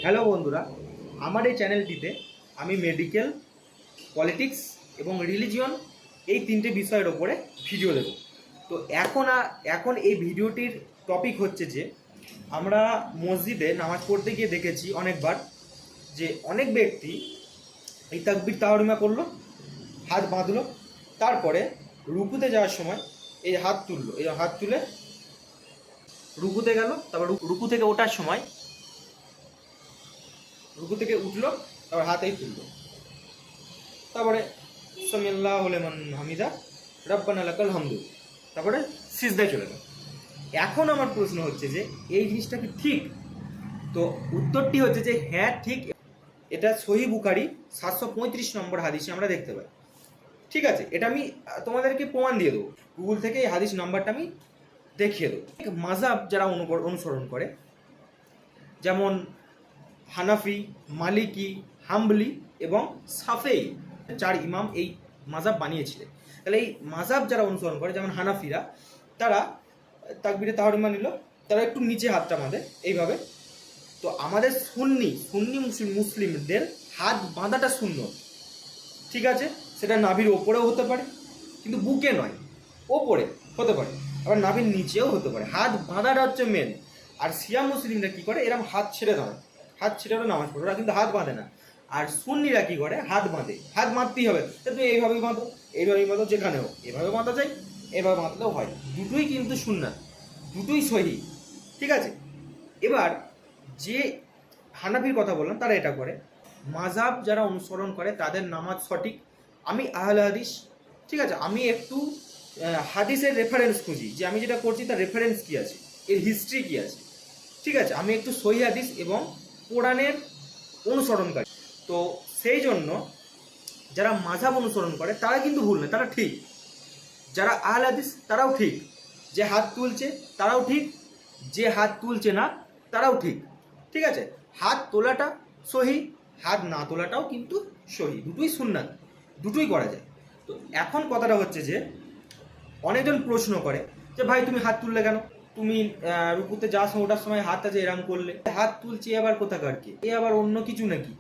Hello বন্ধুরা, আমার এই চ্যানেলটিতে আমি মেডিকেল, পলিটিক্স এবং রিলিজিয়ন এই তিনটে বিষয়ের ওপরে ভিডিও দেব। তো এখন এই ভিডিওটির টপিক হচ্ছে যে আমরা মসজিদে নামাজ পড়তে গিয়ে দেখেছি অনেকবার যে অনেক ব্যক্তি এই তাকবির তাহরিমা করলো, হাত বাঁধলো, তারপরে রুকুতে যাওয়ার সময় এই হাত তুললো, এই হাত তুলে রুকুতে গেল, তারপর রুকু থেকে ওঠার সময় রুকু থেকে উঠলো, তারপর হাতেই তুললো, তারপরে সামিআল্লাহু লিমান হামিদা রাব্বানা লাকাল হামদু, তারপরে সিজদায় চলে গেল। এখন আমার প্রশ্ন হচ্ছে যে এই জিনিসটা কি ঠিক? তো উত্তরটি হচ্ছে যে হ্যাঁ ঠিক। এটা সহিহ বুখারী 735 নম্বর হাদিসে আমরা দেখতে পাই। ঠিক আছে, এটা আমি তোমাদেরকে প্রমাণ দিয়ে দেবো, গুগল থেকে এই হাদিস নাম্বারটা আমি দেখিয়ে দেবো। মাযহাব যারা অনুসরণ করে, যেমন হানাফি, মালিকি, হাম্বলি এবং সাফেই, 4 ইমাম এই মাযহাব বানিয়েছিলেন। তাহলে এই মাযহাব যারা অনুসরণ করে, যেমন হানাফিরা, তারা তাকবীরে তাহরিমা নিল, তারা একটু নিচে হাতটা বাঁধে এইভাবে। তো আমাদের সুন্নি মুসলিমদের হাত বাঁধাটা সুন্নত, ঠিক আছে? সেটা নাভির ওপরেও হতে পারে, কিন্তু বুকে নয়, ওপরে হতে পারে, আবার নাভির নিচেও হতে পারে। হাত বাঁধাটা হচ্ছে মেন। আর শিয়া মুসলিমরা কি করে, এরকম হাত ছেড়ে ধরে, হাত ছেড়ে নামাজ পড়ে, ওরা কিন্তু হাত বাঁধে না। আর সুন্নিরা কি করে, হাত বাঁধে, হাত বাঁধতেই হবে। তুমি এইভাবেই বাঁধো, এইভাবেই বাঁধো, যেখানেও এভাবে বাঁধা যায়, এভাবে বাঁধলেও হয়। দুটোই কিন্তু সুন্নাত, দুটোই সহি, ঠিক আছে? এবার যে হানাফির কথা বললাম, তারা এটা করে। মাযহাব যারা অনুসরণ করে তাদের নামাজ সঠিক। আমি আহলে হাদিস, ঠিক আছে, আমি একটু হাদিসের রেফারেন্স খুঁজি যে আমি যেটা করছি তার রেফারেন্স কী আছে, এর হিস্ট্রি কী আছে, ঠিক আছে? আমি একটু সহিহ হাদিস এবং কোরআনের অনুসরণকারী। তো সেই জন্য যারা মাযহাব অনুসরণ করে তারা কিন্তু ভুল নয়, তারা ঠিক। যারা আহলে হাদিস তারাও ঠিক, যে হাত তুলছে তারাও ঠিক, যে হাত তুলছে না তারাও ঠিক, ঠিক আছে? হাত তোলাটা সহি, হাত না তোলাটাও কিন্তু সহি, দুটোই সুন্নাত, দুটোই করা যায়। তো এখন কথাটা হচ্ছে যে অনেকজন প্রশ্ন করে যে ভাই তুমি হাত তুললে কেন? তুমি রুকুতে যাওয়ার সময়, ওঠার সময় হাতটা যে এরাম করলে, হাত তুলছি আবার কোথাকার কি, এ আবার অন্য কিছু নাকি?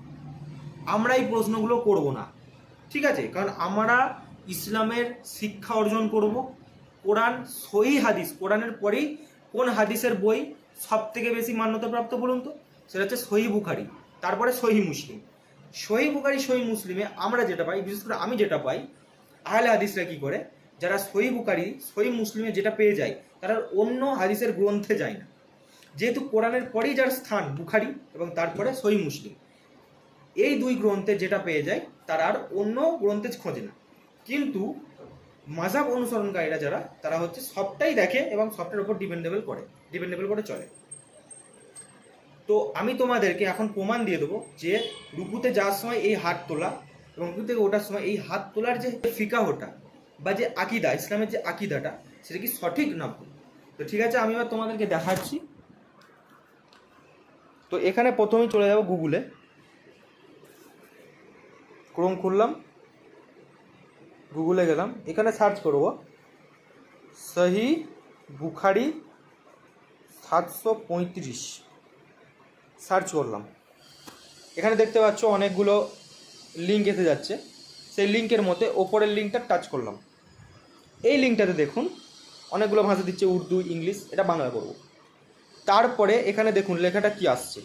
আমরা এই প্রশ্নগুলো করব না, ঠিক আছে? কারণ আমরা ইসলামের শিক্ষা অর্জন করব। কোরআন, সহিহ হাদিস, কোরআনের পরেই কোন হাদিসের বই সব থেকে বেশি মান্যতাপ্রাপ্ত বলুন তো? সেটা হচ্ছে সহিহ বুখারী, তারপরে সহিহ মুসলিম। সহিহ বুখারী, সহিহ মুসলিমে আমরা যেটা পাই, বিশেষ করে আমি যেটা পাই, আহলে হাদিসরা কি করে, যারা সহিহ বুখারী, সহিহ মুসলিমে যেটা পেয়ে যায়, তারা অন্য হাদিসের গ্রন্থে যায় না। যেহেতু কোরআনের পরেই যার স্থান বুখারী এবং তারপরে সহিহ মুসলিম, এই দুই গ্রন্থে যেটা পেয়ে যায় তারা আর অন্য গ্রন্থে খোঁজে না। কিন্তু মাযহাব অনুসরণকারীরা যারা, তারা হচ্ছে সবটাই দেখে এবং সবটার উপর ডিপেন্ডেবল করে চলে। তো আমি তোমাদেরকে এখন প্রমাণ দিয়ে দেবো যে রুকুতে যাওয়ার সময় এই হাত তোলা এবং রুকু থেকে ওঠার সময় এই হাত তোলার যে ফিকাহটা বা যে আকিদা, ইসলামের যে আকিদাটা, সেটা কি সঠিক না ভুল। তো ঠিক আছে, আমি এবার তোমাদেরকে দেখাচ্ছি। তো এখানে প্রথমেই চলে যাব গুগলে, ক্রোম খুললাম, গুগলে গেলাম, এখানে সার্চ করব সহিহ বুখারী 735, সার্চ করলাম। এখানে দেখতে পাচ্ছ অনেকগুলো লিঙ্ক এসে যাচ্ছে। সেই লিঙ্কের মধ্যে ওপরের লিঙ্কটা টাচ করলাম। এই লিঙ্কটাতে দেখুন অনেকগুলো ভাষা দিচ্ছে, উর্দু, ইংলিশ, এটা বাংলা করব। তারপরে এখানে দেখুন লেখাটা কি আসছে।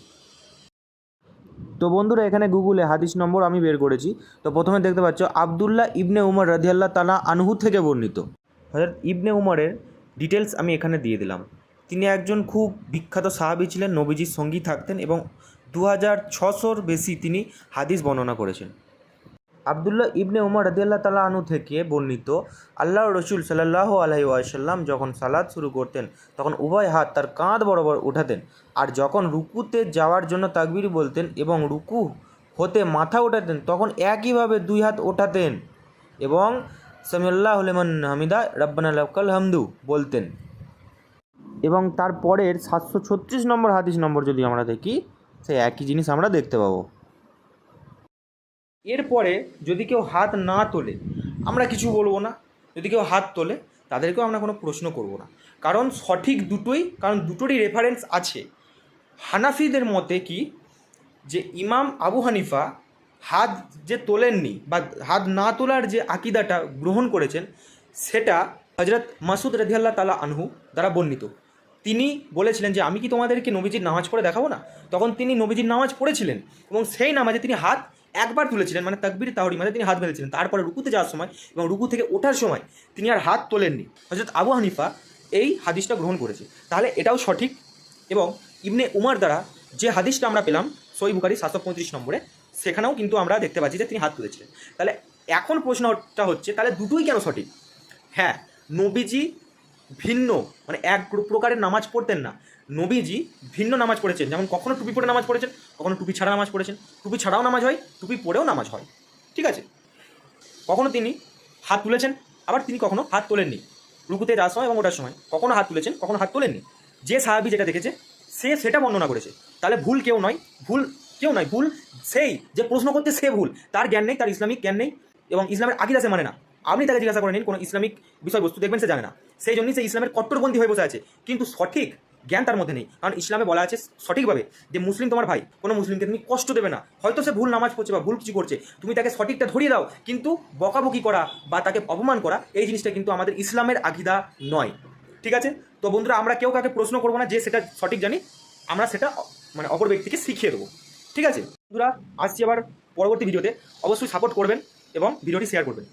তো বন্ধুরা, এখানে গুগলে হাদিস নম্বর আমি বের করেছি। তো প্রথমে দেখতে পাচ্ছ আবদুল্লাহ ইবনে উমর রাদিয়াল্লাহু তাআলা আনহু থেকে বর্ণিত। হযরত ইবনে উমরের ডিটেলস আমি এখানে দিয়ে দিলাম। তিনি একজন খুব বিখ্যাত সাহাবী ছিলেন, নবীজির সঙ্গী থাকতেন এবং 2600-র বেশি তিনি হাদিস বর্ণনা করেছেন। আবদুল্লাহ ইবনে উমর রাদিয়াল্লাহু তাআলা আনহু থেকে বর্ণিত, আল্লাহর রাসূল সাল্লাল্লাহু আলাইহি ওয়াসাল্লাম যখন সালাত শুরু করতেন তখন উভয় হাত তার কাঁধ বরাবর উঠাতেন, আর যখন রুকুতে যাওয়ার জন্য তাকবীর বলতেন এবং রুকু হতে মাথা ওঠাতেন তখন একইভাবে দুই হাত ওঠাতেন এবং সামিআল্লাহু লিমান হামিদা রাব্বানা লাকাল হামদু বলতেন। এবং তার পরের 736 নম্বর হাদিস নম্বর যদি আমরা দেখি, সেই একই জিনিস আমরা দেখতে পাবো। এরপরে যদি কেউ হাত না তোলে আমরা কিছু বলবো না, যদি কেউ হাত তোলে তাদেরকেও আমরা কোনো প্রশ্ন করব না, কারণ সঠিক দুটোই, কারণ দুটোরই রেফারেন্স আছে। হানাফিদের মতে কি, যে ইমাম আবু হানিফা হাত যে তোলেননি বা হাত না তোলার যে আকিদাটা গ্রহণ করেছেন, সেটা হজরত মাসুদ রাদিয়াল্লাহু তাআলা আনহু দ্বারা বর্ণিত। তিনি বলেছিলেন যে আমি কি তোমাদেরকে নবীজির নামাজ পড়ে দেখাবো না? তখন তিনি নবীজির নামাজ পড়েছিলেন এবং সেই নামাজে তিনি হাত একবার তুলেছিলেন, মানে তাকবীর তাহরিমাতে তিনি হাত বেঁধেছিলেন। তারপরে রুকুতে যাওয়ার সময় এবং রুকু থেকে ওঠার সময় তিনি আর হাত তোলেননি। হজরত আবু হানিফা এই হাদিসটা গ্রহণ করেছে। তাহলে এটাও সঠিক। এবং ইবনে উমার দ্বারা যে হাদিসটা আমরা পেলাম সহিহ বুখারী 735 নম্বরে, সেখানেও কিন্তু আমরা দেখতে পাচ্ছি যে তিনি হাত তুলেছিলেন। তাহলে এখন প্রশ্নটা হচ্ছে, তাহলে দুটোই কেন সঠিক? হ্যাঁ, নবীজি ভিন্ন, মানে এক প্রকারের নামাজ পড়তেন না। নবীজি ভিন্ন নামাজ পড়েছেন, যেমন কখনো টুপি পরে নামাজ পড়েছেন, কখনো টুপি ছাড়া নামাজ পড়েছেন। টুপি ছাড়াও নামাজ হয়, টুপি পরেও নামাজ হয়, ঠিক আছে? কখনো তিনি হাত তুলেছেন, আবার তিনি কখনো হাত তোলেননি। রুকুতে যাওয়ার সময় এবং ওঠার সময় কখনো হাত তুলেছেন, কখনো হাত তোলেননি। যে সাহাবী যেটা দেখেছে সে সেটা বর্ণনা করেছে। তাহলে ভুল কেউ নয়, ভুল কেউ নয়, ভুল সেই যে প্রশ্ন করতে সে ভুল, তার জ্ঞান নেই, তার ইসলামিক জ্ঞান নেই এবং ইসলামের আকিদা সে মানে না। আপনি তাকে জিজ্ঞাসা করে নিন কোনো ইসলামিক বিষয়বস্তু, দেখবেন সে জানে না। সেই জন্যই সে ইসলামের কট্টরপন্থী হয়ে বসে আছে, কিন্তু সঠিক জ্ঞান তার মধ্যে নেই। কারণ ইসলামে বলা আছে সঠিকভাবে যে মুসলিম তোমার ভাই, কোনো মুসলিমকে তুমি কষ্ট দেবে না। হয়তো সে ভুল নামাজ পড়ছে বা ভুল কিছু করছে, তুমি তাকে সঠিকটা ধরিয়ে দাও, কিন্তু বকাবকি করা বা তাকে অপমান করা এই জিনিসটা কিন্তু আমাদের ইসলামের আকিদা নয়, ঠিক আছে? তো বন্ধুরা, আমরা কেউ কাকে প্রশ্ন করবো না যে সেটা সঠিক জানি, আমরা সেটা মানে অপর ব্যক্তিকে শিখিয়ে দেবো, ঠিক আছে? বন্ধুরা, আসছি আবার পরবর্তী ভিডিওতে। অবশ্যই সাপোর্ট করবেন এবং ভিডিওটি শেয়ার করবেন।